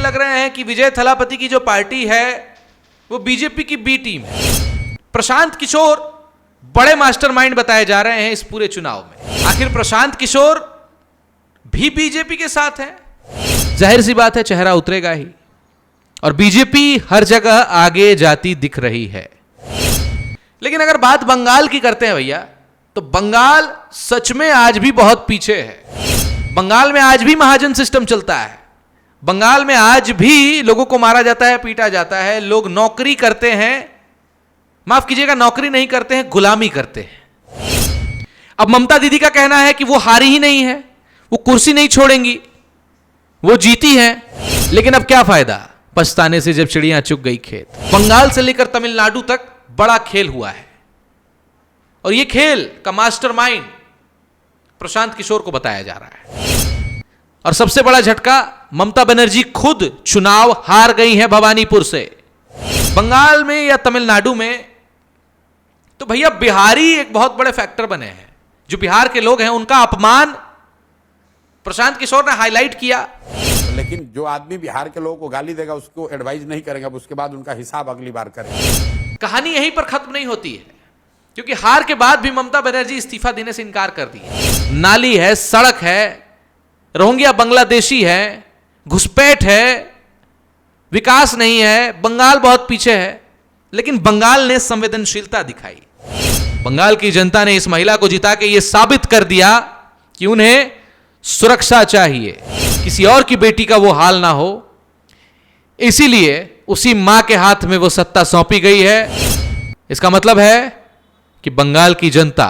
लग रहे हैं कि विजय थलापति की जो पार्टी है वो बीजेपी की बी टीम है। प्रशांत किशोर बड़े मास्टरमाइंड बताए जा रहे हैं इस पूरे चुनाव में। आखिर प्रशांत किशोर भी बीजेपी के साथ है? जाहिर सी बात है चेहरा उतरेगा ही, और बीजेपी हर जगह आगे जाती दिख रही है। लेकिन अगर बात बंगाल की करते हैं भैया, तो बंगाल सच में आज भी बहुत पीछे है। बंगाल में आज भी महाजन सिस्टम चलता है। बंगाल में आज भी लोगों को मारा जाता है, पीटा जाता है। लोग नौकरी करते हैं, माफ कीजिएगा, नौकरी नहीं करते हैं, गुलामी करते हैं। अब ममता दीदी का कहना है कि वो हारी ही नहीं है, वो कुर्सी नहीं छोड़ेंगी, वो जीती है। लेकिन अब क्या फायदा पछताने से जब चिड़ियां चुग गई खेत। बंगाल से लेकर तमिलनाडु तक बड़ा खेल हुआ है, और यह खेल का मास्टरमाइंड प्रशांत किशोर को बताया जा रहा है। और सबसे बड़ा झटका, ममता बनर्जी खुद चुनाव हार गई हैं भवानीपुर से। बंगाल में या तमिलनाडु में तो भैया बिहारी एक बहुत बड़े फैक्टर बने हैं। जो बिहार के लोग हैं उनका अपमान प्रशांत किशोर ने हाईलाइट किया। लेकिन जो आदमी बिहार के लोगों को गाली देगा उसको एडवाइज नहीं करेंगे, अब उसके बाद उनका हिसाब अगली बार करेंगे। कहानी यहीं पर खत्म नहीं होती है, क्योंकि हार के बाद भी ममता बनर्जी इस्तीफा देने से इनकार कर दी है। नाली है, सड़क है, रोहिंग्या बांग्लादेशी है, घुसपैठ है, विकास नहीं है, बंगाल बहुत पीछे है। लेकिन बंगाल ने संवेदनशीलता दिखाई। बंगाल की जनता ने इस महिला को जिता के यह साबित कर दिया कि उन्हें सुरक्षा चाहिए, किसी और की बेटी का वो हाल ना हो। इसीलिए उसी मां के हाथ में वो सत्ता सौंपी गई है। इसका मतलब है कि बंगाल की जनता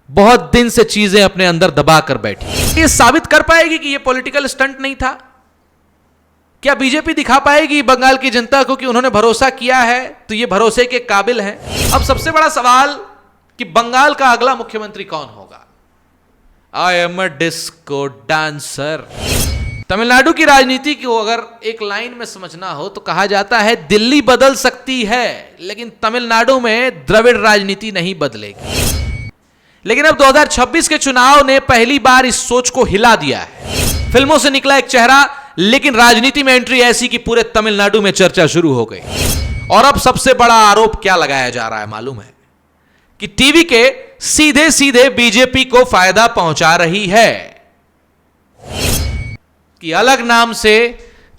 बहुत दिन से चीजें अपने अंदर दबा कर बैठी। ये साबित कर पाएगी कि ये पॉलिटिकल स्टंट नहीं था? क्या बीजेपी दिखा पाएगी बंगाल की जनता को कि उन्होंने भरोसा किया है तो ये भरोसे के काबिल है? अब सबसे बड़ा सवाल कि बंगाल का अगला मुख्यमंत्री कौन होगा? I am a disco dancer. Tamil Nadu की राजनीति को अगर एक लाइन में समझना हो तो कहा जाता है दिल्ली बदल सकती है, लेकिन तमिलनाडु में द्रविड़ राजनीति नहीं बदलेगी। लेकिन अब 2026 के चुनाव ने पहली बार इस सोच को हिला दिया है। फिल्मों से निकला एक चेहरा, लेकिन राजनीति में एंट्री ऐसी कि पूरे तमिलनाडु में चर्चा शुरू हो गई। और अब सबसे बड़ा आरोप क्या लगाया जा रहा है मालूम है? कि टीवी के सीधे सीधे बीजेपी को फायदा पहुंचा रही है, कि अलग नाम से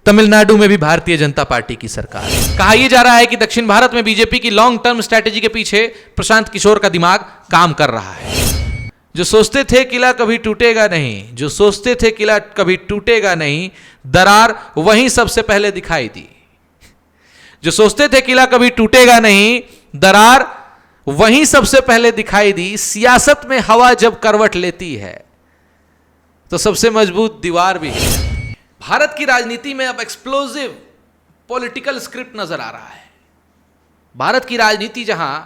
तमिलनाडु में भी भारतीय जनता पार्टी की सरकार। कहा यह जा रहा है कि दक्षिण भारत में बीजेपी की लॉन्ग टर्म स्ट्रैटेजी के पीछे प्रशांत किशोर का दिमाग काम कर रहा है। जो सोचते थे किला कभी टूटेगा नहीं, जो सोचते थे किला कभी टूटेगा नहीं, दरार वहीं सबसे पहले दिखाई दी। जो सोचते थे किला कभी टूटेगा नहीं, दरार वहीं सबसे पहले दिखाई दी। सियासत में हवा जब करवट लेती है तो सबसे मजबूत दीवार भी है। भारत की राजनीति में अब एक्सप्लोजिव पॉलिटिकल स्क्रिप्ट नजर आ रहा है। भारत की राजनीति जहां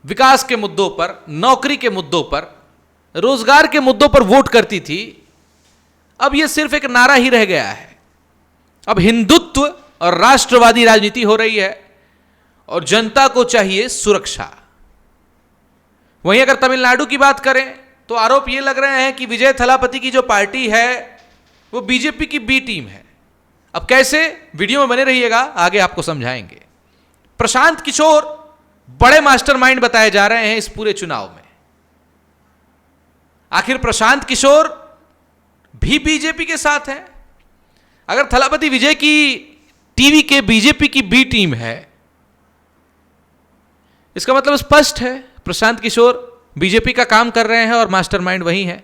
विकास के मुद्दों पर, नौकरी के मुद्दों पर, रोजगार के मुद्दों पर वोट करती थी, अब यह सिर्फ एक नारा ही रह गया है। अब हिंदुत्व और राष्ट्रवादी राजनीति हो रही है, और जनता को चाहिए सुरक्षा। वहीं अगर तमिलनाडु की बात करें तो आरोप यह लग रहे हैं कि विजय थलापति की जो पार्टी है वो बीजेपी की बी टीम है। अब कैसे? वीडियो में बने रहिएगा, आगे आपको समझाएंगे। प्रशांत किशोर बड़े मास्टरमाइंड बताए जा रहे हैं इस पूरे चुनाव में। आखिर प्रशांत किशोर भी बीजेपी के साथ हैं? अगर थलापति विजय की टीवी के बीजेपी की बी टीम है, इसका मतलब स्पष्ट है प्रशांत किशोर बीजेपी का काम कर रहे हैं और मास्टरमाइंड वही है।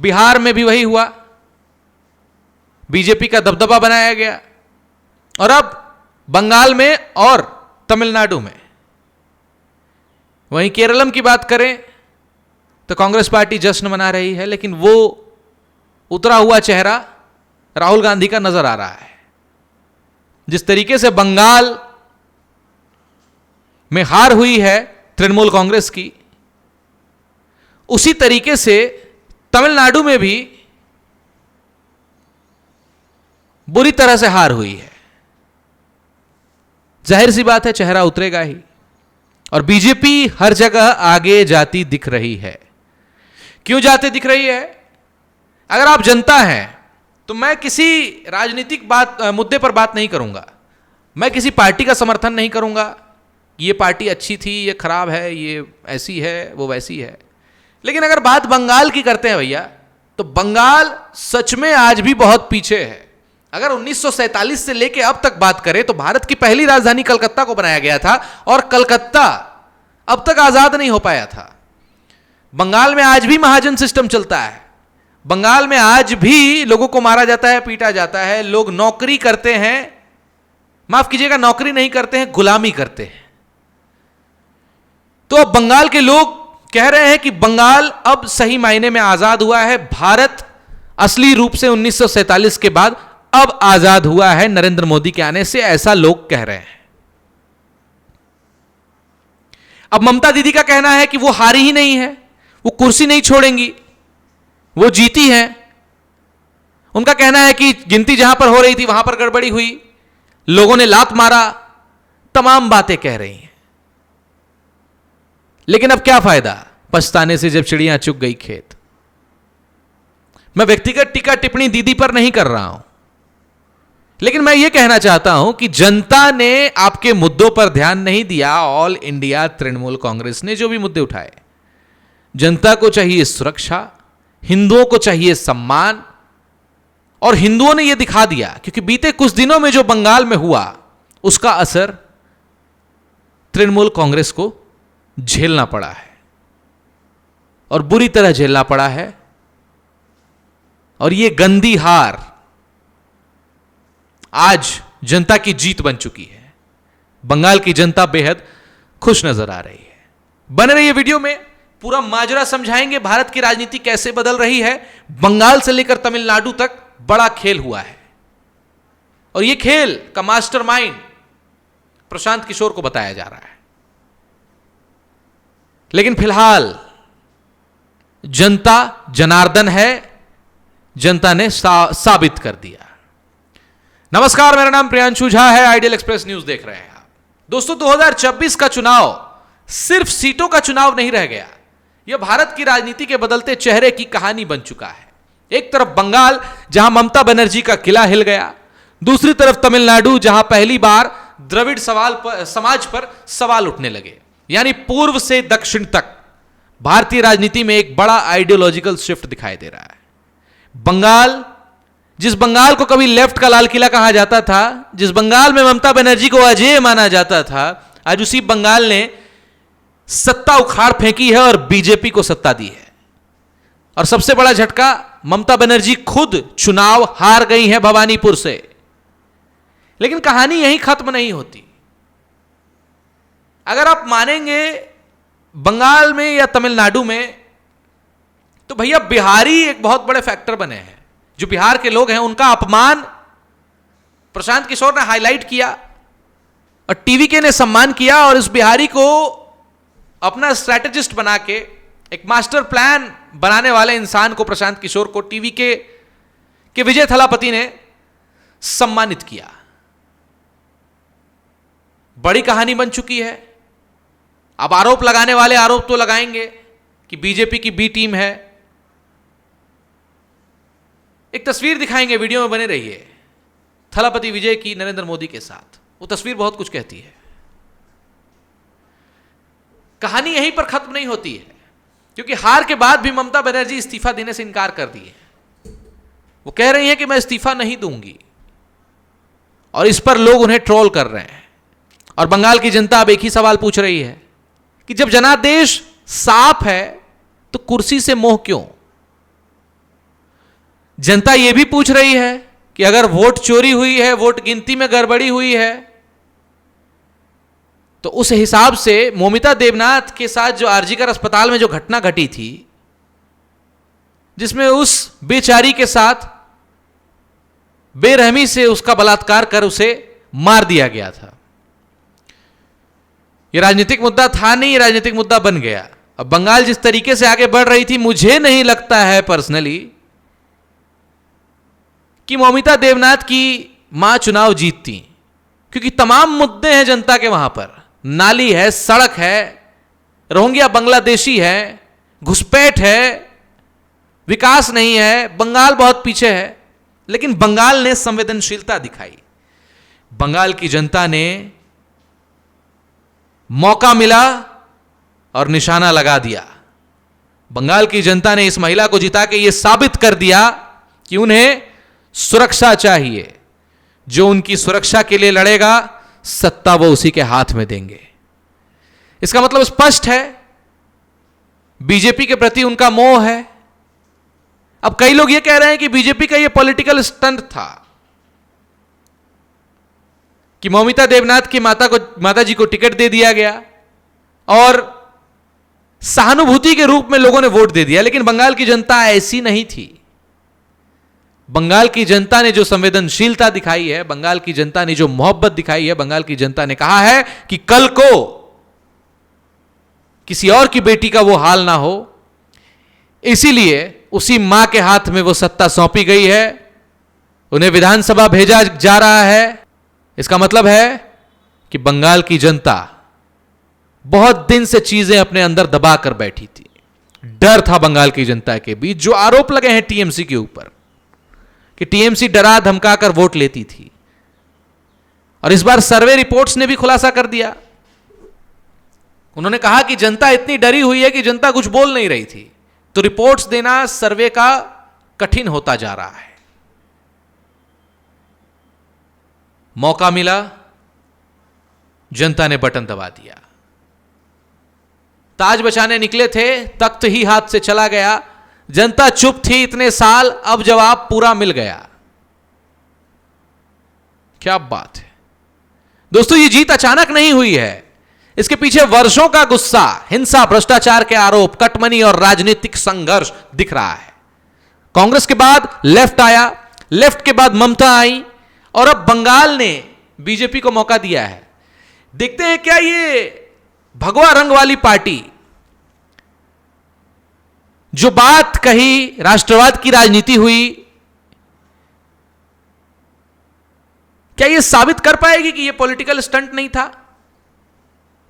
बिहार में भी वही हुआ, बीजेपी का दबदबा बनाया गया, और अब बंगाल में और तमिलनाडु में। वहीं केरलम की बात करें तो कांग्रेस पार्टी जश्न मना रही है, लेकिन वो उतरा हुआ चेहरा राहुल गांधी का नजर आ रहा है। जिस तरीके से बंगाल में हार हुई है तृणमूल कांग्रेस की, उसी तरीके से तमिलनाडु में भी बुरी तरह से हार हुई है। जाहिर सी बात है चेहरा उतरेगा ही, और बीजेपी हर जगह आगे जाती दिख रही है। क्यों जाते दिख रही है? अगर आप जनता हैं तो मैं किसी राजनीतिक मुद्दे पर बात नहीं करूंगा, मैं किसी पार्टी का समर्थन नहीं करूंगा, ये पार्टी अच्छी थी, ये खराब है, ये ऐसी है, वो वैसी है। लेकिन अगर बात बंगाल की करते हैं भैया, तो बंगाल सच में आज भी बहुत पीछे है। अगर 1947 से लेकर अब तक बात करें तो भारत की पहली राजधानी कलकत्ता को बनाया गया था और कलकत्ता अब तक आजाद नहीं हो पाया था। बंगाल में आज भी महाजन सिस्टम चलता है, बंगाल में आज भी लोगों को मारा जाता है, पीटा जाता है, लोग नौकरी करते हैं, माफ कीजिएगा नौकरी नहीं करते हैं, गुलामी करते हैं। तो अब बंगाल के लोग कह रहे हैं कि बंगाल अब सही मायने में आजाद हुआ है, भारत असली रूप से 1947 के बाद अब आजाद हुआ है नरेंद्र मोदी के आने से, ऐसा लोग कह रहे हैं। अब ममता दीदी का कहना है कि वो हारी ही नहीं है, वो कुर्सी नहीं छोड़ेंगी, वो जीती हैं। उनका कहना है कि गिनती जहां पर हो रही थी वहां पर गड़बड़ी हुई, लोगों ने लात मारा, तमाम बातें कह रही हैं। लेकिन अब क्या फायदा पछताने से जब चिड़ियां चुग गई खेत। मैं व्यक्तिगत टीका टिप्पणी दीदी पर नहीं कर रहा हूं, लेकिन मैं यह कहना चाहता हूं कि जनता ने आपके मुद्दों पर ध्यान नहीं दिया। ऑल इंडिया तृणमूल कांग्रेस ने जो भी मुद्दे उठाए, जनता को चाहिए सुरक्षा, हिंदुओं को चाहिए सम्मान, और हिंदुओं ने यह दिखा दिया, क्योंकि बीते कुछ दिनों में जो बंगाल में हुआ उसका असर तृणमूल कांग्रेस को झेलना पड़ा है और बुरी तरह झेलना पड़ा है। और यह गंदी हार आज जनता की जीत बन चुकी है। बंगाल की जनता बेहद खुश नजर आ रही है। बने रहिए वीडियो में, पूरा माजरा समझाएंगे, भारत की राजनीति कैसे बदल रही है। बंगाल से लेकर तमिलनाडु तक बड़ा खेल हुआ है और यह खेल का मास्टरमाइंड प्रशांत किशोर को बताया जा रहा है। लेकिन फिलहाल जनता जनार्दन है, जनता ने साबित कर दिया। नमस्कार, मेरा नाम प्रियांशु झा है, आइडियल एक्सप्रेस न्यूज देख रहे हैं आप। दोस्तों, 2024 का चुनाव सिर्फ सीटों का चुनाव नहीं रह गया, यह भारत की राजनीति के बदलते चेहरे की कहानी बन चुका है। एक तरफ बंगाल जहां ममता बनर्जी का किला हिल गया, दूसरी तरफ तमिलनाडु जहां पहली बार द्रविड़ समाज पर सवाल उठने लगे। यानी पूर्व से दक्षिण तक भारतीय राजनीति में एक बड़ा आइडियोलॉजिकल शिफ्ट दिखाई दे रहा है। बंगाल, जिस बंगाल को कभी लेफ्ट का लाल किला कहा जाता था, जिस बंगाल में ममता बनर्जी को अजेय माना जाता था, आज उसी बंगाल ने सत्ता उखाड़ फेंकी है और बीजेपी को सत्ता दी है। और सबसे बड़ा झटका, ममता बनर्जी खुद चुनाव हार गई है भवानीपुर से। लेकिन कहानी यहीं खत्म नहीं होती। अगर आप मानेंगे बंगाल में या तमिलनाडु में, तो भैया बिहारी एक बहुत बड़े फैक्टर बने हैं। जो बिहार के लोग हैं उनका अपमान प्रशांत किशोर ने हाईलाइट किया और टीवी के ने सम्मान किया, और इस बिहारी को अपना स्ट्रैटेजिस्ट बना के, एक मास्टर प्लान बनाने वाले इंसान को, प्रशांत किशोर को टीवी के विजय थलापति ने सम्मानित किया। बड़ी कहानी बन चुकी है। अब आरोप लगाने वाले आरोप तो लगाएंगे कि बीजेपी की बी टीम है। एक तस्वीर दिखाएंगे, वीडियो में बने रहिए, थलापति विजय की नरेंद्र मोदी के साथ। वो तस्वीर बहुत कुछ कहती है। कहानी यहीं पर खत्म नहीं होती है, क्योंकि हार के बाद भी ममता बनर्जी इस्तीफा देने से इनकार कर दी है। वो कह रही हैं कि मैं इस्तीफा नहीं दूंगी, और इस पर लोग उन्हें ट्रोल कर रहे हैं। और बंगाल की जनता अब एक ही सवाल पूछ रही है कि जब जनादेश साफ है तो कुर्सी से मोह क्यों? जनता यह भी पूछ रही है कि अगर वोट चोरी हुई है, वोट गिनती में गड़बड़ी हुई है, तो उस हिसाब से मौमिता देवनाथ के साथ जो आरजीकर अस्पताल में जो घटना घटी थी, जिसमें उस बेचारी के साथ बेरहमी से उसका बलात्कार कर उसे मार दिया गया था, यह राजनीतिक मुद्दा था नहीं, राजनीतिक मुद्दा बन गया। अब बंगाल जिस तरीके से आगे बढ़ रही थी, मुझे नहीं लगता है पर्सनली कि मौमिता देवनाथ की मां चुनाव जीतती, क्योंकि तमाम मुद्दे हैं जनता के वहां पर। नाली है, सड़क है, रोहिंग्या बांग्लादेशी है, घुसपैठ है, विकास नहीं है, बंगाल बहुत पीछे है। लेकिन बंगाल ने संवेदनशीलता दिखाई। बंगाल की जनता ने मौका मिला और निशाना लगा दिया। बंगाल की जनता ने इस महिला को जिता के यह साबित कर दिया कि उन्हें सुरक्षा चाहिए। जो उनकी सुरक्षा के लिए लड़ेगा, सत्ता वो उसी के हाथ में देंगे। इसका मतलब स्पष्ट है, बीजेपी के प्रति उनका मोह है। अब कई लोग यह कह रहे हैं कि बीजेपी का यह पॉलिटिकल स्टंट था कि मौमिता देवनाथ की माता जी को टिकट दे दिया गया और सहानुभूति के रूप में लोगों ने वोट दे दिया। लेकिन बंगाल की जनता ऐसी नहीं थी। बंगाल की जनता ने जो संवेदनशीलता दिखाई है, बंगाल की जनता ने जो मोहब्बत दिखाई है, बंगाल की जनता ने कहा है कि कल को किसी और की बेटी का वो हाल ना हो, इसीलिए उसी मां के हाथ में वो सत्ता सौंपी गई है। उन्हें विधानसभा भेजा जा रहा है। इसका मतलब है कि बंगाल की जनता बहुत दिन से चीजें अपने अंदर दबा कर बैठी थी। डर था बंगाल की जनता के बीच। जो आरोप लगे हैं टीएमसी के ऊपर कि टीएमसी डरा धमका कर वोट लेती थी, और इस बार सर्वे रिपोर्ट्स ने भी खुलासा कर दिया। उन्होंने कहा कि जनता इतनी डरी हुई है कि जनता कुछ बोल नहीं रही थी, तो रिपोर्ट्स देना सर्वे का कठिन होता जा रहा है। मौका मिला, जनता ने बटन दबा दिया। ताज बचाने निकले थे, तख्त ही हाथ से चला गया। जनता चुप थी इतने साल, अब जवाब पूरा मिल गया। क्या बात है दोस्तों, ये जीत अचानक नहीं हुई है। इसके पीछे वर्षों का गुस्सा, हिंसा, भ्रष्टाचार के आरोप, कटमनी और राजनीतिक संघर्ष दिख रहा है। कांग्रेस के बाद लेफ्ट आया, लेफ्ट के बाद ममता आई, और अब बंगाल ने बीजेपी को मौका दिया है। देखते हैं क्या ये भगवा रंग वाली पार्टी जो बात कही, राष्ट्रवाद की राजनीति हुई, क्या यह साबित कर पाएगी कि यह पॉलिटिकल स्टंट नहीं था?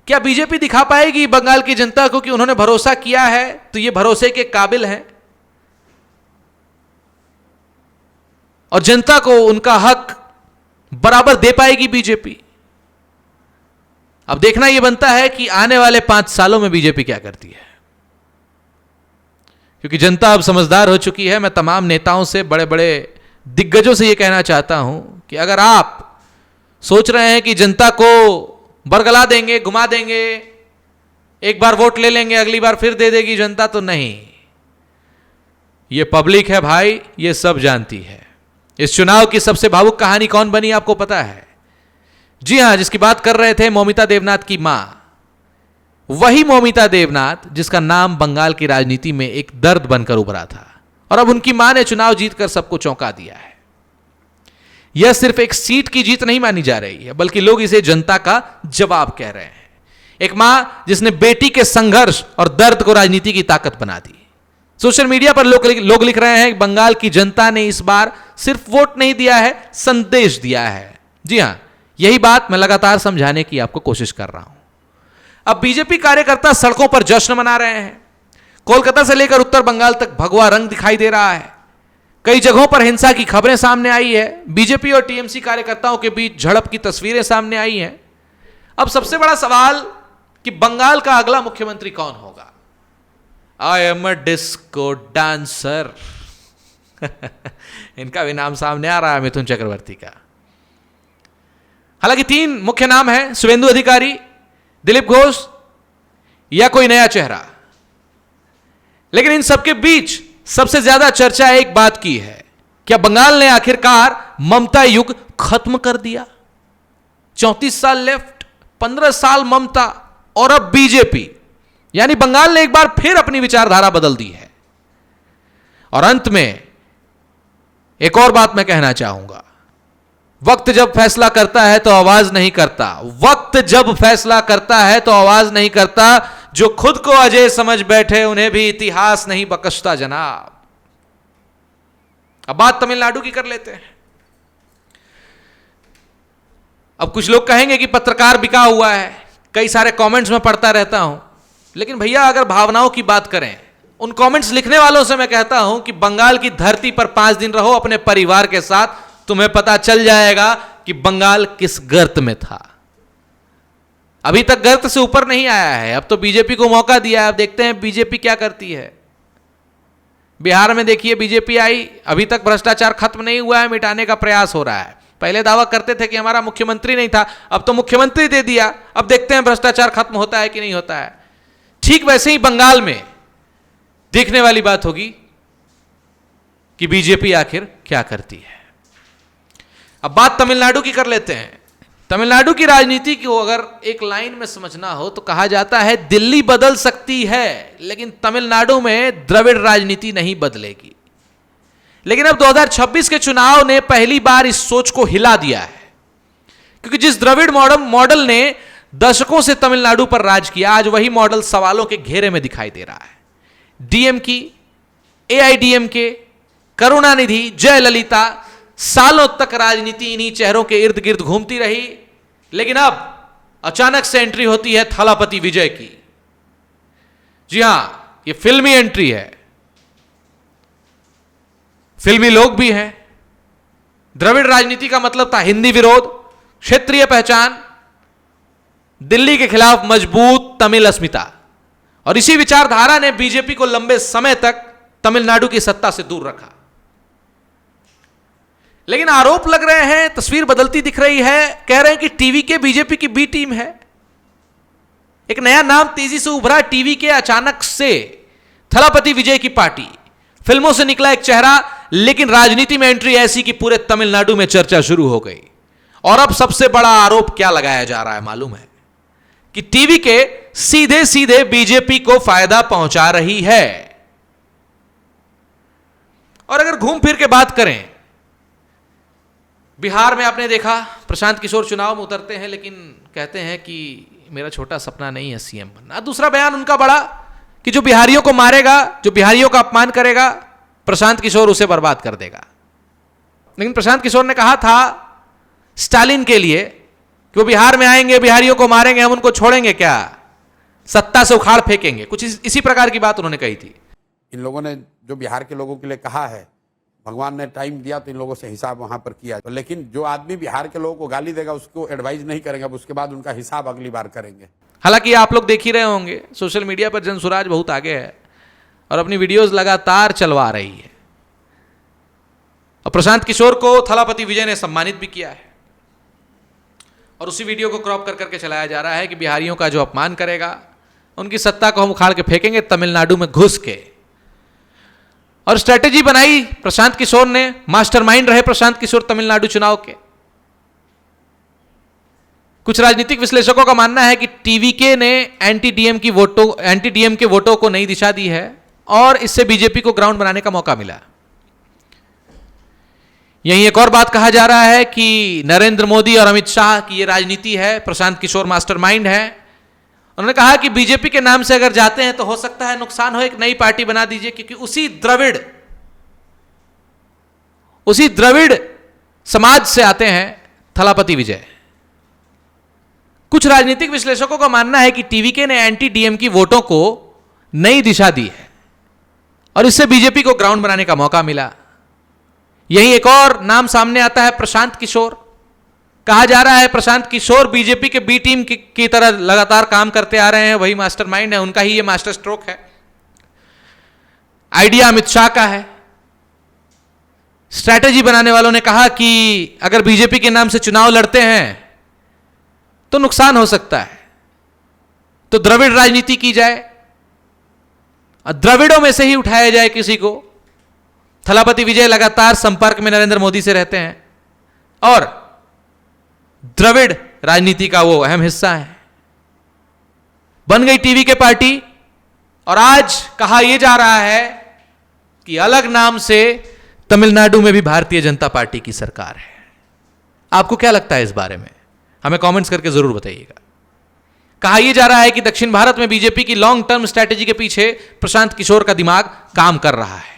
क्या बीजेपी दिखा पाएगी बंगाल की जनता को कि उन्होंने भरोसा किया है तो ये भरोसे के काबिल हैं, और जनता को उनका हक बराबर दे पाएगी बीजेपी? अब देखना यह बनता है कि आने वाले 5 सालों में बीजेपी क्या करती है, क्योंकि जनता अब समझदार हो चुकी है। मैं तमाम नेताओं से, बड़े बड़े दिग्गजों से यह कहना चाहता हूं कि अगर आप सोच रहे हैं कि जनता को बरगला देंगे, घुमा देंगे, एक बार वोट ले लेंगे, अगली बार फिर दे देगी जनता, तो नहीं। ये पब्लिक है भाई, ये सब जानती है। इस चुनाव की सबसे भावुक कहानी कौन बनी आपको पता है? जी हां, जिसकी बात कर रहे थे, मौमिता देवनाथ की मां। वही मौमिता देवनाथ जिसका नाम बंगाल की राजनीति में एक दर्द बनकर उभरा था, और अब उनकी मां ने चुनाव जीतकर सबको चौंका दिया है। यह सिर्फ एक सीट की जीत नहीं मानी जा रही है, बल्कि लोग इसे जनता का जवाब कह रहे हैं। एक मां जिसने बेटी के संघर्ष और दर्द को राजनीति की ताकत बना दी। सोशल मीडिया पर लोग लिख रहे हैं कि बंगाल की जनता ने इस बार सिर्फ वोट नहीं दिया है, संदेश दिया है। जी हां, यही बात मैं लगातार समझाने की आपको कोशिश कर रहा हूं। अब बीजेपी कार्यकर्ता सड़कों पर जश्न मना रहे हैं। कोलकाता से लेकर उत्तर बंगाल तक भगवा रंग दिखाई दे रहा है। कई जगहों पर हिंसा की खबरें सामने आई है। बीजेपी और टीएमसी कार्यकर्ताओं के बीच झड़प की तस्वीरें सामने आई हैं। अब सबसे बड़ा सवाल कि बंगाल का अगला मुख्यमंत्री कौन होगा? I am a disco dancer इनका भी नाम सामने आ रहा है, मिथुन चक्रवर्ती का। हालांकि 3 मुख्य नाम हैं, शुभेंदु अधिकारी, दिलीप घोष या कोई नया चेहरा। लेकिन इन सबके बीच सबसे ज्यादा चर्चा एक बात की है, क्या बंगाल ने आखिरकार ममता युग खत्म कर दिया? 34 साल लेफ्ट, 15 साल ममता, और अब बीजेपी, यानी बंगाल ने एक बार फिर अपनी विचारधारा बदल दी है। और अंत में एक और बात मैं कहना चाहूंगा, वक्त जब फैसला करता है तो आवाज नहीं करता। वक्त जब फैसला करता है तो आवाज नहीं करता। जो खुद को अजय समझ बैठे उन्हें भी इतिहास नहीं बख्शता जनाब। अब बात तमिलनाडु की कर लेते हैं। अब कुछ लोग कहेंगे कि पत्रकार बिका हुआ है, कई सारे कमेंट्स में पढ़ता रहता हूं। लेकिन भैया, अगर भावनाओं की बात करें उन कमेंट्स लिखने वालों से मैं कहता हूं कि बंगाल की धरती पर 5 दिन रहो अपने परिवार के साथ, तुम्हें पता चल जाएगा कि बंगाल किस गर्त में था। अभी तक गर्त से ऊपर नहीं आया है, अब तो बीजेपी को मौका दिया है। अब देखते हैं बीजेपी क्या करती है। बिहार में देखिए बीजेपी आई, अभी तक भ्रष्टाचार खत्म नहीं हुआ है, मिटाने का प्रयास हो रहा है। पहले दावा करते थे कि हमारा मुख्यमंत्री नहीं था, अब तो मुख्यमंत्री दे दिया, अब देखते हैं भ्रष्टाचार खत्म होता है कि नहीं होता है। ठीक वैसे ही बंगाल में देखने वाली बात होगी कि बीजेपी आखिर क्या करती है। अब बात तमिलनाडु की कर लेते हैं। तमिलनाडु की राजनीति को अगर एक लाइन में समझना हो तो कहा जाता है दिल्ली बदल सकती है लेकिन तमिलनाडु में द्रविड़ राजनीति नहीं बदलेगी। लेकिन अब 2026 के चुनाव ने पहली बार इस सोच को हिला दिया है, क्योंकि जिस द्रविड़ मॉडल ने दशकों से तमिलनाडु पर राज किया, आज वही मॉडल सवालों के घेरे में दिखाई दे रहा है। डीएम की, एआईडीएमके, करुणानिधि, जयललिता, सालों तक राजनीति इन्हीं चेहरों के इर्द गिर्द घूमती रही, लेकिन अब अचानक से एंट्री होती है थलापति विजय की। जी हां, ये फिल्मी एंट्री है, फिल्मी लोग भी हैं। द्रविड़ राजनीति का मतलब था हिंदी विरोध, क्षेत्रीय पहचान, दिल्ली के खिलाफ मजबूत तमिल अस्मिता, और इसी विचारधारा ने बीजेपी को लंबे समय तक तमिलनाडु की सत्ता से दूर रखा। लेकिन आरोप लग रहे हैं, तस्वीर बदलती दिख रही है, कह रहे हैं कि टीवी के बीजेपी की बी टीम है। एक नया नाम तेजी से उभरा टीवी के, अचानक से थलापति विजय की पार्टी। फिल्मों से निकला एक चेहरा, लेकिन राजनीति में एंट्री ऐसी कि पूरे तमिलनाडु में चर्चा शुरू हो गई। और अब सबसे बड़ा आरोप क्या लगाया जा रहा है मालूम है? कि टीवी के सीधे सीधे बीजेपी को फायदा पहुंचा रही है। और अगर घूम फिर के बात करें, बिहार में आपने देखा प्रशांत किशोर चुनाव में उतरते हैं, लेकिन कहते हैं कि मेरा छोटा सपना नहीं है सीएम बनना। दूसरा बयान उनका बड़ा कि जो बिहारियों को मारेगा, जो बिहारियों का अपमान करेगा, प्रशांत किशोर उसे बर्बाद कर देगा। लेकिन प्रशांत किशोर ने कहा था स्टालिन के लिए कि वो बिहार में आएंगे, बिहारियों को मारेंगे, हम उनको छोड़ेंगे क्या, सत्ता से उखाड़ फेंकेंगे। कुछ इसी प्रकार की बात उन्होंने कही थी। इन लोगों ने जो बिहार के लोगों के लिए कहा है, भगवान ने टाइम दिया तो इन लोगों से हिसाब वहां पर किया। लेकिन जो आदमी बिहार के लोगों को गाली देगा उसको एडवाइस नहीं करेंगे, उसके बाद उनका हिसाब अगली बार करेंगे। हालांकि आप लोग देख ही रहे होंगे, सोशल मीडिया पर जनसुराज बहुत आगे है और अपनी वीडियोस लगातार चलवा रही है। और प्रशांत किशोर को थलापति विजय ने सम्मानित भी किया है, और उसी वीडियो को क्रॉप कर करके चलाया जा रहा है कि बिहारियों का जो अपमान करेगा उनकी सत्ता को हम उखाड़ के फेंकेंगे तमिलनाडु में घुस के। और स्ट्रेटेजी बनाई प्रशांत किशोर ने, मास्टरमाइंड रहे प्रशांत किशोर तमिलनाडु चुनाव के। कुछ राजनीतिक विश्लेषकों का मानना है कि टीवीके ने एंटी डीएम के वोटों को नई दिशा दी है और इससे बीजेपी को ग्राउंड बनाने का मौका मिला। यहीं एक और बात कहा जा रहा है कि नरेंद्र मोदी और अमित शाह की यह राजनीति है, प्रशांत किशोर मास्टरमाइंड है। उन्होंने कहा कि बीजेपी के नाम से अगर जाते हैं तो हो सकता है नुकसान हो, एक नई पार्टी बना दीजिए, क्योंकि उसी द्रविड़ समाज से आते हैं थलापति विजय। कुछ राजनीतिक विश्लेषकों का मानना है कि टीवीके ने एंटी डीएम की वोटों को नई दिशा दी है और इससे बीजेपी को ग्राउंड बनाने का मौका मिला। यही एक और नाम सामने आता है प्रशांत किशोर। कहा जा रहा है प्रशांत किशोर बीजेपी के बी टीम की तरह लगातार काम करते आ रहे हैं, वही मास्टरमाइंड है, उनका ही ये मास्टर स्ट्रोक है। आइडिया अमित शाह का है। स्ट्रैटेजी बनाने वालों ने कहा कि अगर बीजेपी के नाम से चुनाव लड़ते हैं तो नुकसान हो सकता है, तो द्रविड़ राजनीति की जाए, द्रविड़ों में से ही उठाया जाए किसी को। थलापति विजय लगातार संपर्क में नरेंद्र मोदी से रहते हैं और द्रविड़ राजनीति का वो अहम हिस्सा है। बन गई टीवी के पार्टी और आज कहा यह जा रहा है कि अलग नाम से तमिलनाडु में भी भारतीय जनता पार्टी की सरकार है। आपको क्या लगता है इस बारे में? हमें कमेंट्स करके जरूर बताइएगा। कहा यह जा रहा है कि दक्षिण भारत में बीजेपी की लॉन्ग टर्म स्ट्रैटेजी के पीछे प्रशांत किशोर का दिमाग काम कर रहा है।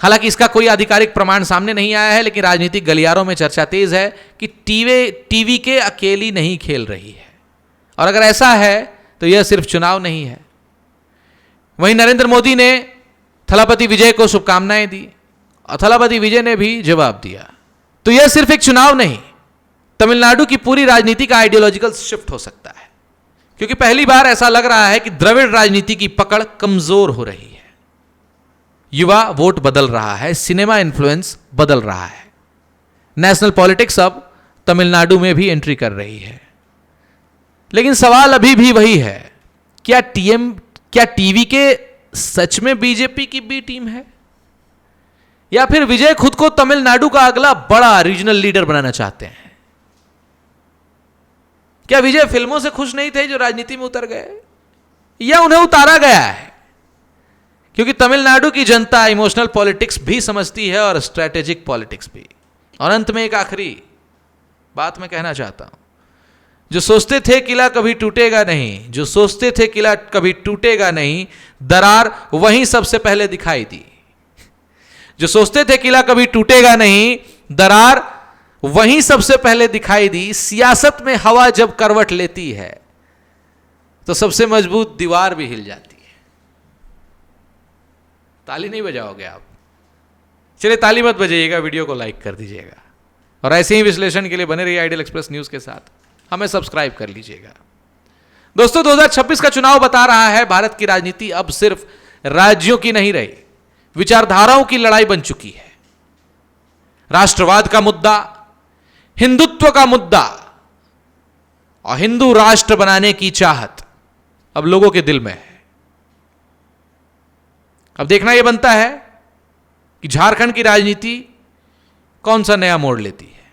हालांकि इसका कोई आधिकारिक प्रमाण सामने नहीं आया है, लेकिन राजनीतिक गलियारों में चर्चा तेज है कि टीवीके अकेली नहीं खेल रही है। और अगर ऐसा है तो यह सिर्फ चुनाव नहीं है, वहीं नरेंद्र मोदी ने थलापति विजय को शुभकामनाएं दी और थलापति विजय ने भी जवाब दिया। तो यह सिर्फ एक चुनाव नहीं, तमिलनाडु की पूरी राजनीति का आइडियोलॉजिकल शिफ्ट हो सकता है, क्योंकि पहली बार ऐसा लग रहा है कि द्रविड़ राजनीति की पकड़ कमजोर हो रही है। युवा वोट बदल रहा है, सिनेमा इन्फ्लुएंस बदल रहा है, नेशनल पॉलिटिक्स अब तमिलनाडु में भी एंट्री कर रही है। लेकिन सवाल अभी भी वही है, क्या टीवी के सच में बीजेपी की बी टीम है, या फिर विजय खुद को तमिलनाडु का अगला बड़ा रीजनल लीडर बनाना चाहते हैं? क्या विजय फिल्मों से खुश नहीं थे जो राजनीति में उतर गए, या उन्हें उतारा गया है? क्योंकि तमिलनाडु की जनता इमोशनल पॉलिटिक्स भी समझती है और स्ट्रैटेजिक पॉलिटिक्स भी। और अंत में एक आखिरी बात मैं कहना चाहता हूं, जो सोचते थे किला कभी टूटेगा नहीं, जो सोचते थे किला कभी टूटेगा नहीं, दरार वहीं सबसे पहले दिखाई दी। जो सोचते थे किला कभी टूटेगा नहीं, दरार वहीं सबसे पहले दिखाई दी। सियासत में हवा जब करवट लेती है तो सबसे मजबूत दीवार भी हिल जाती है। ताली नहीं बजाओगे आप? चलिए ताली मत बजाइएगा, वीडियो को लाइक कर दीजिएगा और ऐसे ही विश्लेषण के लिए बने रहिए आइडियल एक्सप्रेस न्यूज के साथ। हमें सब्सक्राइब कर लीजिएगा। दोस्तों, 2026 का चुनाव बता रहा है भारत की राजनीति अब सिर्फ राज्यों की नहीं रही, विचारधाराओं की लड़ाई बन चुकी है। राष्ट्रवाद का मुद्दा, हिंदुत्व का मुद्दा और हिंदू राष्ट्र बनाने की चाहत अब लोगों के दिल में है। अब देखना यह बनता है कि झारखंड की राजनीति कौन सा नया मोड़ लेती है,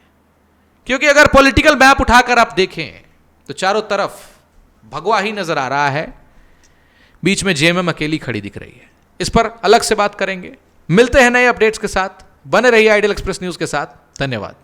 क्योंकि अगर पॉलिटिकल मैप उठाकर आप देखें तो चारों तरफ भगवा ही नजर आ रहा है, बीच में जेएमएम अकेली खड़ी दिख रही है। इस पर अलग से बात करेंगे। मिलते हैं नए अपडेट्स के साथ, बने रहिए आइडियल एक्सप्रेस न्यूज के साथ। धन्यवाद।